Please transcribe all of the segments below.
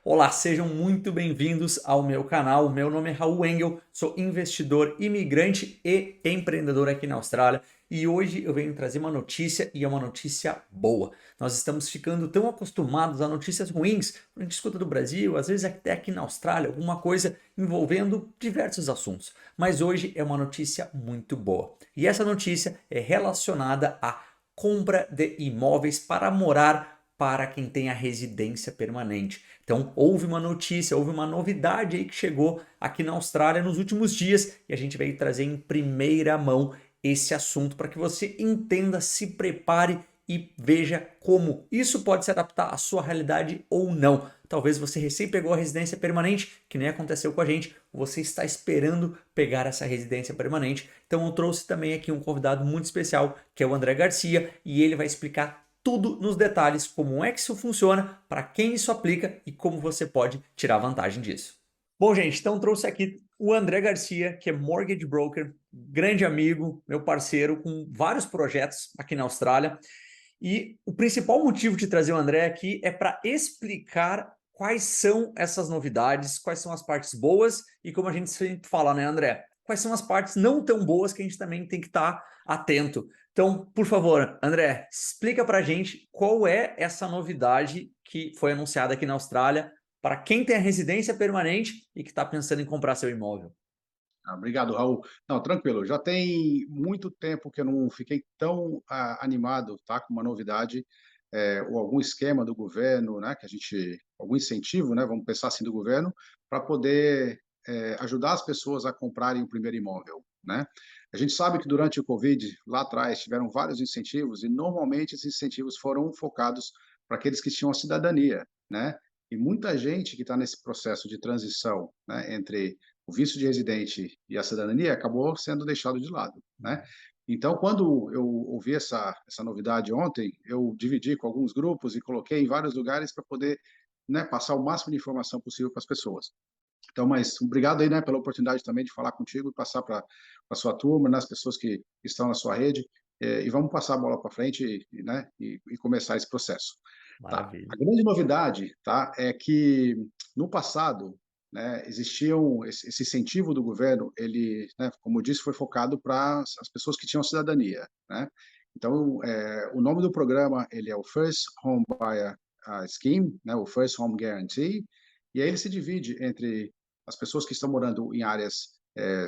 Olá, sejam muito bem-vindos ao meu canal. Meu nome é Raul Engel, sou investidor, imigrante e empreendedor aqui na Austrália. E hoje eu venho trazer uma notícia e é uma notícia boa. Nós estamos ficando tão acostumados a notícias ruins, a gente escuta do Brasil, às vezes até aqui na Austrália, alguma coisa envolvendo diversos assuntos. Mas hoje é uma notícia muito boa. E essa notícia é relacionada à compra de imóveis para morar para quem tem a residência permanente. Então, houve uma notícia, houve uma novidade aí que chegou aqui na Austrália nos últimos dias e a gente veio trazer em primeira mão esse assunto para que você entenda, se prepare e veja como isso pode se adaptar à sua realidade ou não. Talvez você recém pegou a residência permanente, que nem aconteceu com a gente, você está esperando pegar essa residência permanente. Então eu trouxe também aqui um convidado muito especial, que é o André Garcia, e ele vai explicar tudo nos detalhes, como é que isso funciona, para quem isso aplica e como você pode tirar vantagem disso. Bom, gente, então trouxe aqui o André Garcia, que é mortgage broker, grande amigo, meu parceiro, com vários projetos aqui na Austrália. E o principal motivo de trazer o André aqui é para explicar quais são essas novidades, quais são as partes boas e como a gente sempre fala, né, André? Quais são as partes não tão boas que a gente também tem que estar atento. Então, por favor, André, explica para a gente qual é essa novidade que foi anunciada aqui na Austrália para quem tem a residência permanente e que está pensando em comprar seu imóvel. Obrigado, Raul. Não, tranquilo. Já tem muito tempo que eu não fiquei tão animado, tá, com uma novidade, ou algum esquema do governo, né, que a gente, algum incentivo, né, vamos pensar assim, do governo, para poder ajudar as pessoas a comprarem o primeiro imóvel, né? A gente sabe que durante o Covid, lá atrás, tiveram vários incentivos e normalmente esses incentivos foram focados para aqueles que tinham a cidadania, né? E muita gente que está nesse processo de transição, né, entre o visto de residente e a cidadania acabou sendo deixado de lado, né? Então, quando eu ouvi essa novidade ontem, eu dividi com alguns grupos e coloquei em vários lugares para poder, né, passar o máximo de informação possível para as pessoas. Então, mas obrigado aí, né, pela oportunidade também de falar contigo e passar para a sua turma, nas pessoas que estão na sua rede, e vamos passar a bola para frente né, e começar esse processo. Tá. A Maravilha. grande novidade, tá, é que no passado, né, existiam esse incentivo do governo, ele, né, como eu disse, foi focado para as pessoas que tinham cidadania, né? Então, o nome do programa, ele é o First Home Buyer Scheme, né, o First Home Guarantee, e aí ele se divide entre as pessoas que estão morando em áreas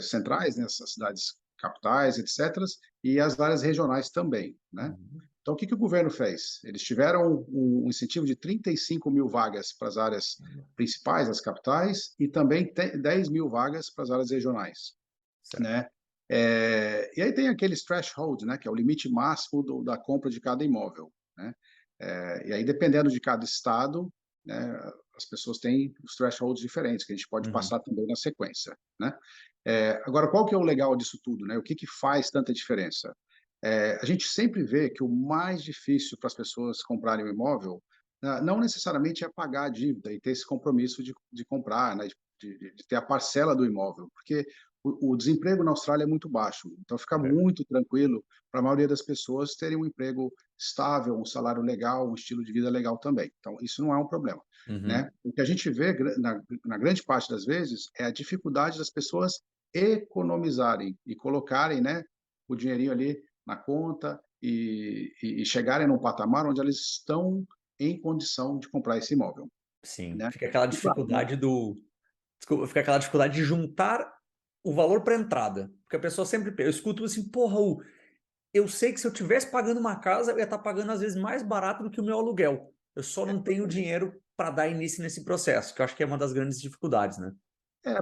centrais, nessas cidades capitais, etc., e as áreas regionais também, né? Uhum. Então, o que o governo fez? Eles tiveram um incentivo de 35 mil vagas para as áreas principais, as capitais, e também 10 mil vagas para as áreas regionais, Certo. né? E aí tem aqueles threshold, né, que é o limite máximo da compra de cada imóvel, né? E aí, dependendo de cada estado, né, as pessoas têm os thresholds diferentes, que a gente pode Uhum. passar também na sequência, né? Agora, qual que é o legal disso tudo, né? O que faz tanta diferença? A gente sempre vê que o mais difícil para as pessoas comprarem um imóvel, não necessariamente é pagar a dívida e ter esse compromisso de comprar, né, de ter a parcela do imóvel, porque o desemprego na Austrália é muito baixo, então fica Verdade. muito tranquilo para a maioria das pessoas terem um emprego estável, um salário legal, um estilo de vida legal também. Então, isso não é um problema, Uhum. né? O que a gente vê na grande parte das vezes é a dificuldade das pessoas economizarem e colocarem, né, o dinheirinho ali na conta e chegarem num patamar onde eles estão em condição de comprar esse imóvel, Sim, né? fica aquela E claro, né? dificuldade do desculpa, fica aquela dificuldade de juntar o valor para entrada, porque a pessoa sempre eu escuto assim: "Pô, Raul, eu sei que se eu tivesse pagando uma casa, eu ia estar pagando às vezes mais barato do que o meu aluguel. Eu só não tenho Exatamente. dinheiro para dar início nesse processo", que eu acho que é uma das grandes dificuldades, né.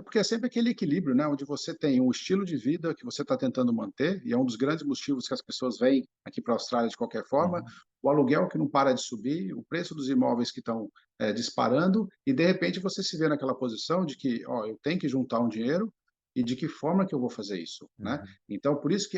Porque é sempre aquele equilíbrio, né, onde você tem um estilo de vida que você está tentando manter, e é um dos grandes motivos que as pessoas vêm aqui para a Austrália de qualquer forma, Uhum. o aluguel que não para de subir, o preço dos imóveis que estão disparando, e de repente você se vê naquela posição de que, ó, eu tenho que juntar um dinheiro, e de que forma que eu vou fazer isso, né? Uhum. Então, por isso que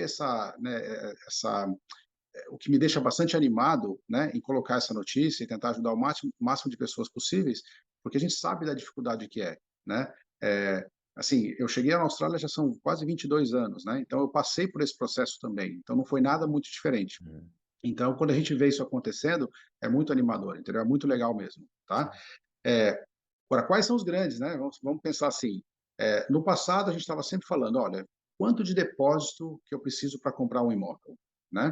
o que me deixa bastante animado, né, em colocar essa notícia e tentar ajudar o máximo de pessoas possíveis, porque a gente sabe da dificuldade que é, né? É, assim, eu cheguei na Austrália já são quase 22 anos, né? Então eu passei por esse processo também. Então não foi nada muito diferente. Uhum. Então, quando a gente vê isso acontecendo, é muito animador, entendeu? É muito legal mesmo, tá? Sim. É, Agora, quais são os grandes, né? Vamos pensar assim. No passado, a gente estava sempre falando, olha, quanto de depósito que eu preciso para comprar um imóvel, né?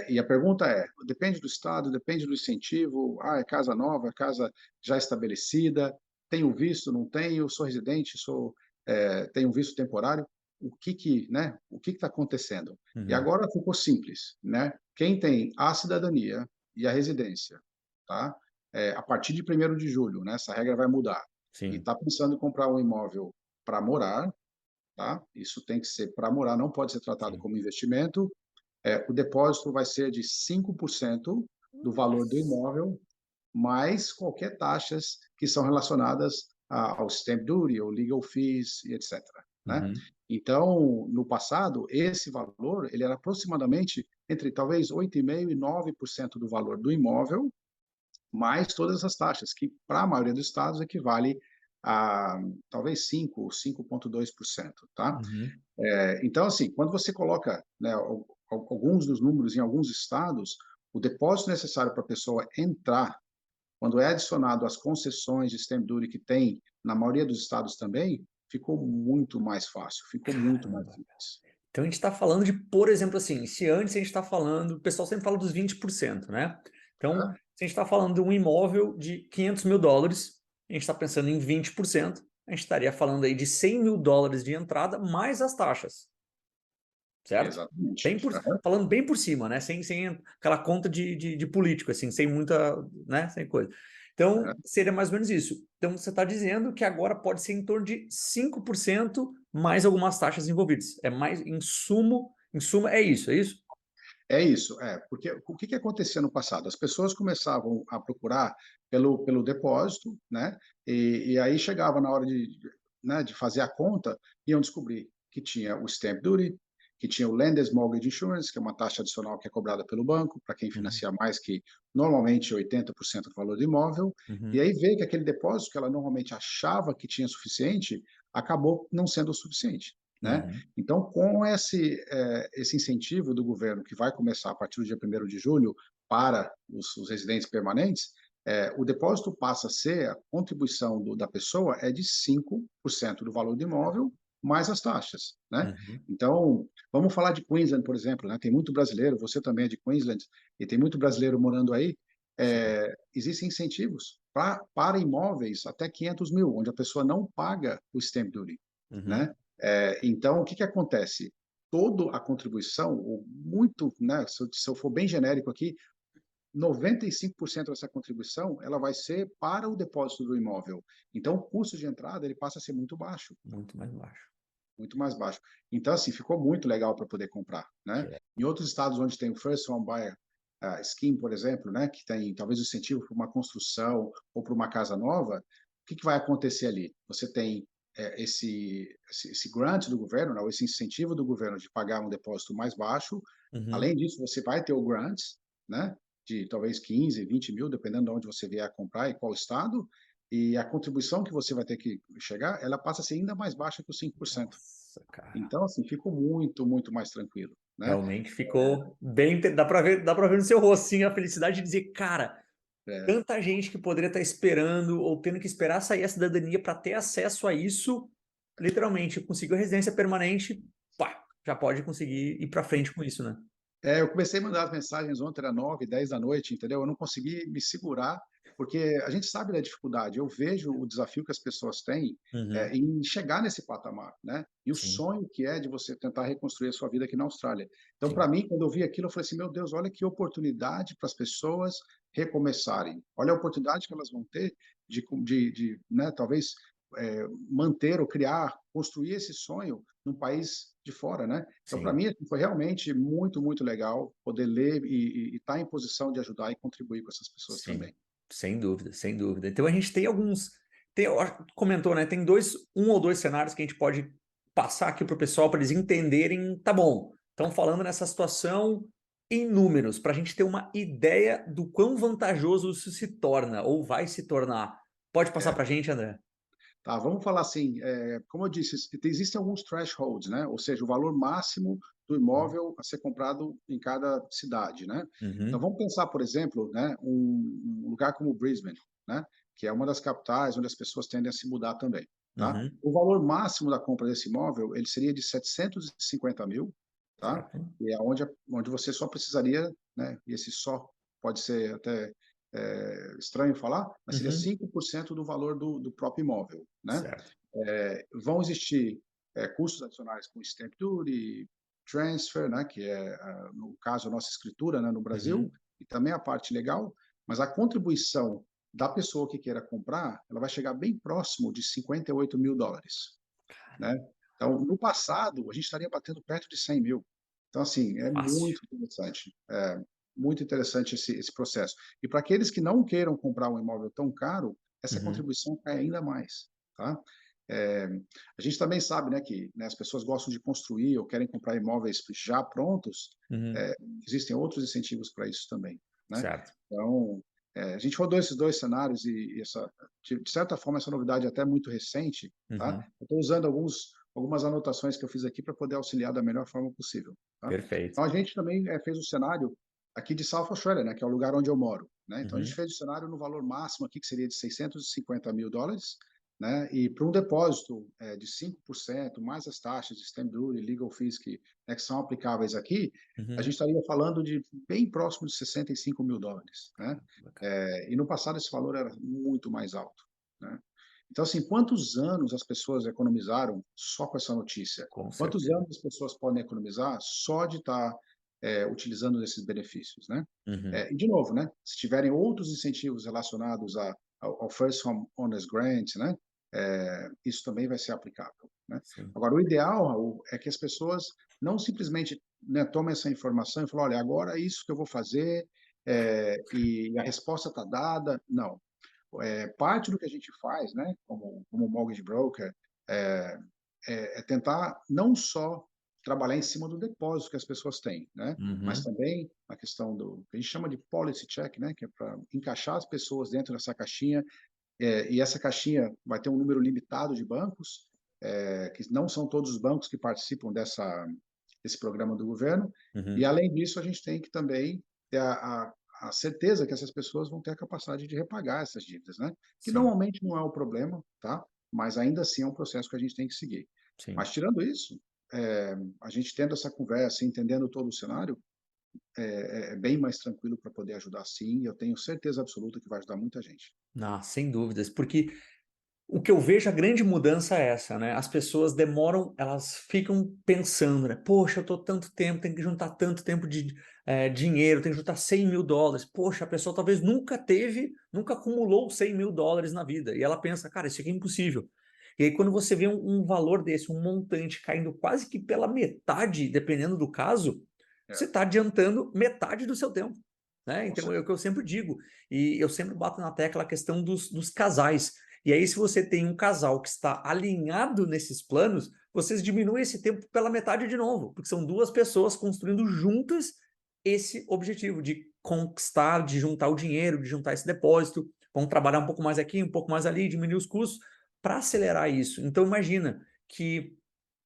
E a pergunta é, depende do estado, depende do incentivo, é casa nova, é casa já estabelecida, tenho visto, não tenho, sou residente, tenho visto temporário, né? O que está acontecendo? E Uhum. agora ficou simples, né? Quem tem a cidadania e a residência, tá? A partir de 1º de julho, né? Essa regra vai mudar. E Sim. está pensando em comprar um imóvel para morar, tá? Isso tem que ser para morar, não pode ser tratado Sim. como investimento. O depósito vai ser de 5% do valor do Nossa. imóvel, mais qualquer taxas que são relacionadas ao stamp duty, ou legal fees, e etc. Né? Uhum. Então, no passado, esse valor ele era aproximadamente entre talvez 8,5% e 9% do valor do imóvel, mais todas as taxas, que para a maioria dos estados equivale a talvez 5 ou 5,2%, tá? Uhum. Então, assim, quando você coloca, né, alguns dos números em alguns estados, o depósito necessário para a pessoa entrar, quando é adicionado às concessões de stamp duty que tem na maioria dos estados também, ficou muito mais fácil, ficou muito mais Caramba. simples. Então a gente está falando de, por exemplo, assim, se antes a gente está falando, o pessoal sempre fala dos 20%, né? Então, Tá? se a gente está falando de um imóvel de US$ 500 mil, a gente está pensando em 20%, a gente estaria falando aí de US$ 100 mil de entrada, mais as taxas, certo? Exatamente. Bem por, Aham. falando bem por cima, né? Sem aquela conta de político, assim, sem muita, né? Sem coisa. Então, Aham. seria mais ou menos isso. Então, você está dizendo que agora pode ser em torno de 5% mais algumas taxas envolvidas. É mais, em suma, é isso, é isso? É isso, porque o que que acontecia no passado? As pessoas começavam a procurar pelo depósito, né? E aí chegava na hora né, de fazer a conta, iam descobrir que tinha o stamp duty, que tinha o lender's mortgage insurance, que é uma taxa adicional que é cobrada pelo banco para quem Uhum, financia mais que normalmente 80% do valor do imóvel, e uhum, aí vê que aquele depósito que ela normalmente achava que tinha suficiente, acabou não sendo o suficiente, né? uhum, Então, com esse incentivo do governo, que vai começar a partir do dia 1º de julho para os residentes permanentes, o depósito passa a ser, a contribuição da pessoa é de 5% do valor do imóvel, mais as taxas, né? uhum. Então, vamos falar de Queensland, por exemplo, né? Tem muito brasileiro, você também é de Queensland, e tem muito brasileiro morando aí. Sim. Existem incentivos para imóveis até 500 mil, onde a pessoa não paga o stamp duty, Uhum. né? Então, o que que acontece? Toda a contribuição, ou muito, né, se eu for bem genérico aqui, 95% dessa contribuição, ela vai ser para o depósito do imóvel. Então, o custo de entrada, ele passa a ser muito baixo, Muito mais baixo. muito mais baixo. Então, assim, ficou muito legal para poder comprar, né? Que Em outros estados onde tem o First Home Buyer Scheme, por exemplo, né, que tem talvez o incentivo para uma construção ou para uma casa nova, o que que vai acontecer ali? Você tem esse grant do governo, né, ou esse incentivo do governo de pagar um depósito mais baixo. Uhum. Além disso, você vai ter o grant, né, de talvez 15, 20 mil, dependendo de onde você vier a comprar e qual estado, e a contribuição que você vai ter que chegar, ela passa a ser ainda mais baixa que os 5%. Nossa, cara. Então, assim, ficou muito, muito mais tranquilo, né? Realmente ficou bem. Dá para ver no seu rostinho a felicidade de dizer, cara, É, tanta gente que poderia estar esperando ou tendo que esperar sair a cidadania para ter acesso a isso, literalmente conseguiu a residência permanente, pá, já pode conseguir ir para frente com isso, né? eu comecei a mandar as mensagens ontem, era 9, 10 da noite, entendeu? Eu não consegui me segurar, porque a gente sabe da dificuldade. Eu vejo o desafio que as pessoas têm Uhum. em chegar nesse patamar, né? E o Sim, sonho que é de você tentar reconstruir a sua vida aqui na Austrália. Então, sim, para mim, quando eu vi aquilo, eu falei assim: meu Deus, olha que oportunidade para as pessoas recomeçarem. Olha a oportunidade que elas vão ter né, talvez manter ou criar, construir esse sonho num país de fora, né? Então, para sim. mim, assim, foi realmente muito, muito legal poder ler e estar em posição de ajudar e contribuir com essas pessoas Sim, também. sem dúvida, sem dúvida. Então a gente tem alguns, eu acho que tu comentou, né? Tem um ou dois cenários que a gente pode passar aqui para o pessoal para eles entenderem, tá bom. Estão falando nessa situação em números, para a gente ter uma ideia do quão vantajoso isso se torna ou vai se tornar. Pode passar É, para a gente, André? tá, vamos falar assim, como eu disse, existem alguns thresholds, né? Ou seja, o valor máximo do imóvel a ser comprado em cada cidade, né? Então Uhum, vamos pensar, por exemplo, né, um lugar como Brisbane, né? que é uma das capitais onde as pessoas tendem a se mudar também, tá? Uhum. O valor máximo da compra desse imóvel, ele seria de 750 mil, tá? Certo. E é onde você só precisaria, né? E esse só pode ser até estranho falar, mas seria Uhum. 5% do valor do próprio imóvel, né? Certo. Vão existir custos adicionais com stamp duty, transfer, né? Que é, no caso, a nossa escritura, né? No Brasil, Uhum. e também a parte legal, mas a contribuição da pessoa que queira comprar, ela vai chegar bem próximo de 58 mil dólares, né? Então, no passado, a gente estaria batendo perto de 100 mil. Então, assim, é Fácil. muito interessante esse processo. E para aqueles que não queiram comprar um imóvel tão caro, essa Uhum. contribuição cai ainda mais, tá? É, a gente também sabe, né, que né, as pessoas gostam de construir ou querem comprar imóveis já prontos, Uhum. é, existem outros incentivos para isso também, né? Certo. Então, a gente rodou esses dois cenários de certa forma, essa novidade é até muito recente, tá? Uhum. Eu estou usando algumas anotações que eu fiz aqui para poder auxiliar da melhor forma possível, tá? Perfeito. Então, a gente também fez o cenário aqui de South Australia, né, que é o lugar onde eu moro, né? Então, a gente Uhum. fez o cenário no valor máximo aqui, que seria de 650 mil dólares, né? E para um depósito de 5%, mais as taxas de stamp duty, legal fees né, que são aplicáveis aqui, a Uhum. gente estaria falando de bem próximo de 65 mil dólares, né? Bacana. E no passado esse valor era muito mais alto, né? Então, assim, quantos anos as pessoas economizaram só com essa notícia? Com Quantos certeza. anos as pessoas podem economizar só de estar utilizando esses benefícios, né? Uhum. E de novo, né? Se tiverem outros incentivos relacionados ao First Home Owners Grant, né? Isso também vai ser aplicável, né? Sim. Agora, o ideal, Raul, é que as pessoas não simplesmente, né, tomem essa informação e falem, olha, agora é isso que eu vou fazer, e a resposta está dada. Não. Parte do que a gente faz, né, como mortgage broker, é, é tentar não só trabalhar em cima do depósito que as pessoas têm, né, mas Uhum. também a questão do que a gente chama de policy check, né, que é para encaixar as pessoas dentro dessa caixinha, e essa caixinha vai ter um número limitado de bancos, que não são todos os bancos que participam desse programa do governo, e Uhum. além disso a gente tem que também ter a certeza que essas pessoas vão ter a capacidade de repagar essas dívidas, né? Que Sim. normalmente não é o problema, tá? Mas ainda assim é um processo que a gente tem que seguir. Sim. Mas tirando isso, a gente tendo essa conversa, entendendo todo o cenário, é bem mais tranquilo para poder ajudar sim, e eu tenho certeza absoluta que vai ajudar muita gente. Ah, sem dúvidas, porque o que eu vejo a grande mudança é essa, né, as pessoas demoram, elas ficam pensando, né: "Poxa, eu tô tanto tempo, tenho que juntar tanto tempo de, dinheiro, tenho que juntar $100.000. Poxa, a pessoa talvez nunca acumulou $100.000 na vida, e ela pensa: "Cara, isso aqui é impossível". E aí quando você vê um valor desse, um montante caindo quase que pela metade, dependendo do caso, você É, está adiantando metade do seu tempo, né, com então é o que certeza. eu sempre digo, e eu sempre bato na tecla a questão dos casais. E aí, se você tem um casal que está alinhado nesses planos, vocês diminuem esse tempo pela metade de novo, porque são duas pessoas construindo juntas esse objetivo de conquistar, de juntar o dinheiro, de juntar esse depósito, vão trabalhar um pouco mais aqui, um pouco mais ali, diminuir os custos para acelerar isso. Então, imagina que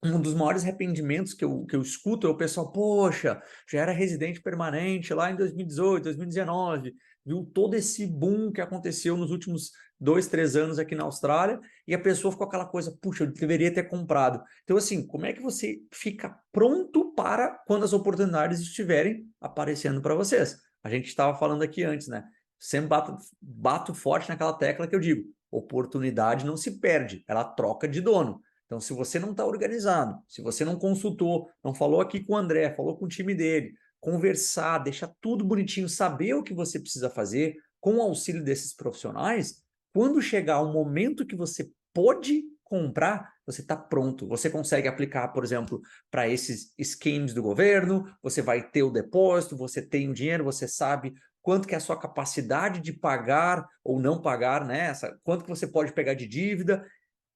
um dos maiores arrependimentos que eu escuto é o pessoal: "Poxa, já era residente permanente lá em 2018, 2019, viu todo esse boom que aconteceu nos últimos 2, 3 anos aqui na Austrália", e a pessoa ficou aquela coisa: "Puxa, eu deveria ter comprado". Então, assim, como é que você fica pronto para quando as oportunidades estiverem aparecendo para vocês? A gente estava falando aqui antes, né, sempre bato forte naquela tecla que eu digo: oportunidade não se perde, ela troca de dono. Então, se você não está organizado, se você não consultou, não falou aqui com o André, falou com o time dele, conversar, deixar tudo bonitinho, saber o que você precisa fazer, com o auxílio desses profissionais, quando chegar o momento que você pode comprar, você está pronto. Você consegue aplicar, por exemplo, para esses schemes do governo, você vai ter o depósito, você tem o dinheiro, você sabe quanto que é a sua capacidade de pagar ou não pagar, né? Quanto que você pode pegar de dívida,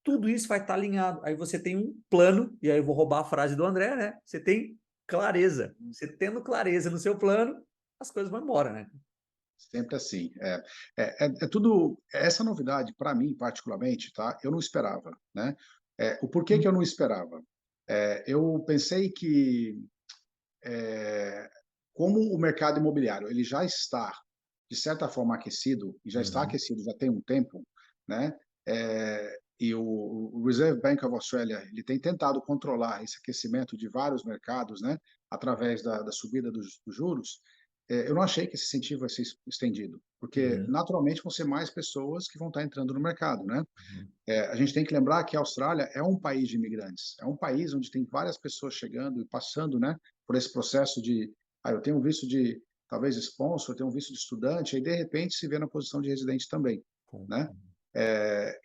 tudo isso vai estar alinhado. Aí você tem um plano, e aí eu vou roubar a frase do André, né? Você tem clareza. Você tendo clareza no seu plano, as coisas vão embora, né? Sempre assim. É tudo. Essa novidade, para mim, particularmente, tá? Eu não esperava, né? O porquê que eu não esperava? Eu pensei que, como o mercado imobiliário ele já está, de certa forma, aquecido, e já está Uhum. aquecido já tem um tempo, né? E o Reserve Bank of Australia ele tem tentado controlar esse aquecimento de vários mercados, né? Através da subida dos juros. Eu não achei que esse incentivo vai ser estendido, porque Uhum, naturalmente vão ser mais pessoas que vão estar entrando no mercado, né? uhum, A gente tem que lembrar que a Austrália é um país de imigrantes, é um país onde tem várias pessoas chegando e passando, né, por esse processo de, eu tenho um visto de, talvez, sponsor, eu tenho um visto de estudante, aí, de repente, se vê na posição de residente também, com- né?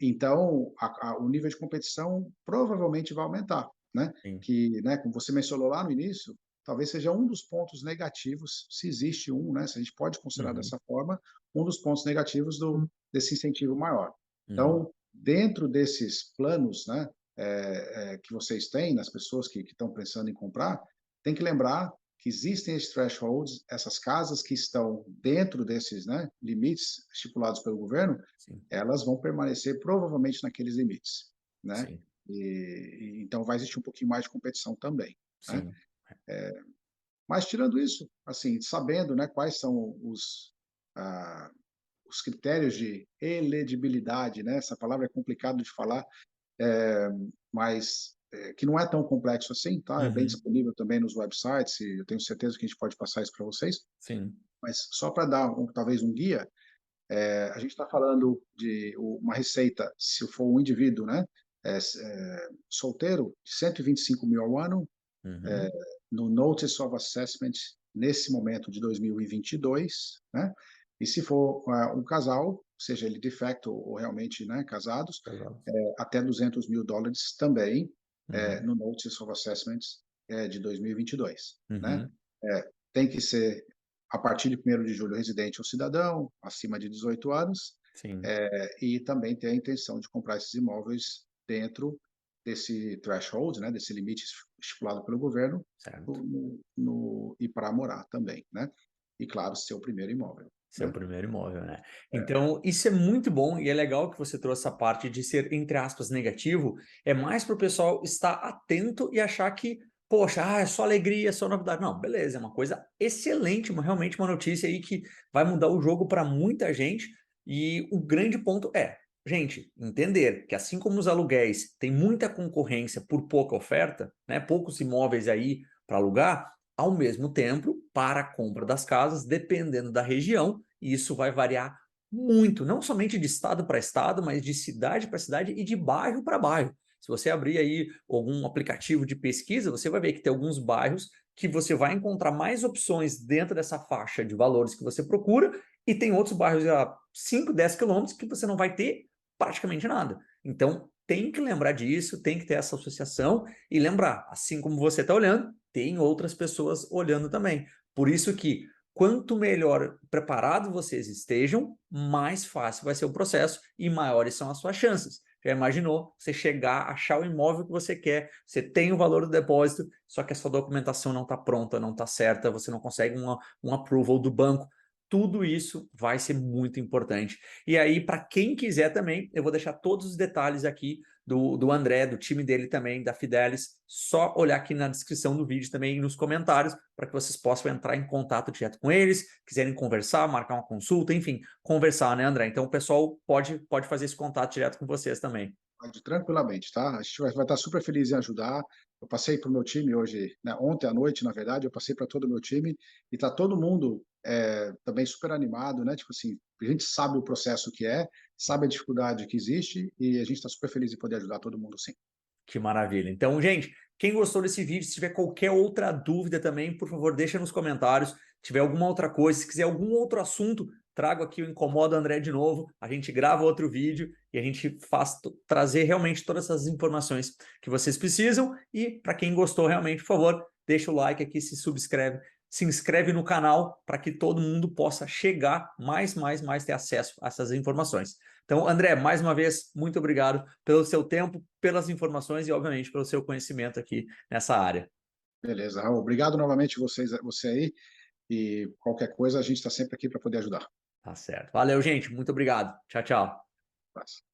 Então, o nível de competição provavelmente vai aumentar, né? sim, Que, né, como você mencionou lá no início, talvez seja um dos pontos negativos, se existe um, né, se a gente pode considerar uhum, dessa forma, um dos pontos negativos desse incentivo maior. uhum, Então, dentro desses planos, né, que vocês têm, nas pessoas que estão pensando em comprar, tem que lembrar que existem esses thresholds, essas casas que estão dentro desses, né, limites estipulados pelo governo, sim, elas vão permanecer provavelmente naqueles limites, né? sim, Então vai existir um pouquinho mais de competição também, né? sim, Mas tirando isso, assim, sabendo, né, quais são ah, os critérios de elegibilidade, né? Essa palavra é complicado de falar, mas que não é tão complexo assim, tá? É bem uhum, disponível também nos websites e eu tenho certeza que a gente pode passar isso para vocês. sim, Mas só para dar talvez um guia, a gente está falando de uma receita, se for um indivíduo, né, solteiro, 125 mil ao ano, uhum, no Notice of Assessment, nesse momento de 2022, né? E se for um casal, seja ele de facto ou realmente, né, casados, exato, até 200 mil dólares também, uhum, no Notice of Assessment de 2022, né? uhum, Tem que ser, a partir de 1º de julho, residente ou cidadão, acima de 18 anos, sim, e também ter a intenção de comprar esses imóveis dentro desse threshold, né, desse limite estipulado pelo governo, certo. e para morar também, né? E, claro, ser o primeiro imóvel, Seu né? primeiro imóvel, né. Então, isso é muito bom e é legal que você trouxe essa parte de ser, entre aspas, negativo, é mais para o pessoal estar atento e achar que, poxa, é só alegria, é só novidade. Não, beleza, é uma coisa excelente, realmente uma notícia aí que vai mudar o jogo para muita gente, e o grande ponto é, gente, entender que assim como os aluguéis tem muita concorrência por pouca oferta, né, poucos imóveis aí para alugar, ao mesmo tempo, para a compra das casas, dependendo da região, e isso vai variar muito, não somente de estado para estado, mas de cidade para cidade e de bairro para bairro. Se você abrir aí algum aplicativo de pesquisa, você vai ver que tem alguns bairros que você vai encontrar mais opções dentro dessa faixa de valores que você procura, e tem outros bairros a 5, 10 quilômetros que você não vai ter praticamente nada. Então, tem que lembrar disso, tem que ter essa associação e lembrar, assim como você está olhando, tem outras pessoas olhando também. Por isso que quanto melhor preparado vocês estejam, mais fácil vai ser o processo e maiores são as suas chances. Já imaginou você chegar, achar o imóvel que você quer, você tem o valor do depósito, só que a sua documentação não está pronta, não está certa, você não consegue um approval do banco. Tudo isso vai ser muito importante. E aí, para quem quiser também, eu vou deixar todos os detalhes aqui do André, do time dele também, da Fidelis. Só olhar aqui na descrição do vídeo também e nos comentários para que vocês possam entrar em contato direto com eles, quiserem conversar, marcar uma consulta, enfim, conversar, né, André? Então o pessoal pode fazer esse contato direto com vocês também. Pode tranquilamente, tá? A gente vai estar super feliz em ajudar. Eu passei para o meu time hoje, né, ontem à noite, na verdade, eu passei para todo o meu time e está todo mundo também super animado, né? Tipo assim, a gente sabe o processo que é, sabe a dificuldade que existe e a gente está super feliz em poder ajudar todo mundo, sim. Que maravilha. Então, gente, quem gostou desse vídeo, se tiver qualquer outra dúvida também, por favor, deixa nos comentários. Se tiver alguma outra coisa, se quiser algum outro assunto, trago aqui o Incomoda André de novo, a gente grava outro vídeo e a gente faz trazer realmente todas essas informações que vocês precisam. E para quem gostou realmente, por favor, deixa o like aqui, se inscreve no canal para que todo mundo possa chegar mais ter acesso a essas informações. Então, André, mais uma vez, muito obrigado pelo seu tempo, pelas informações e, obviamente, pelo seu conhecimento aqui nessa área. Beleza, Raul. Obrigado novamente você aí e qualquer coisa a gente está sempre aqui para poder ajudar. Tá certo. Valeu, gente. Muito obrigado. Tchau, tchau. Abraço.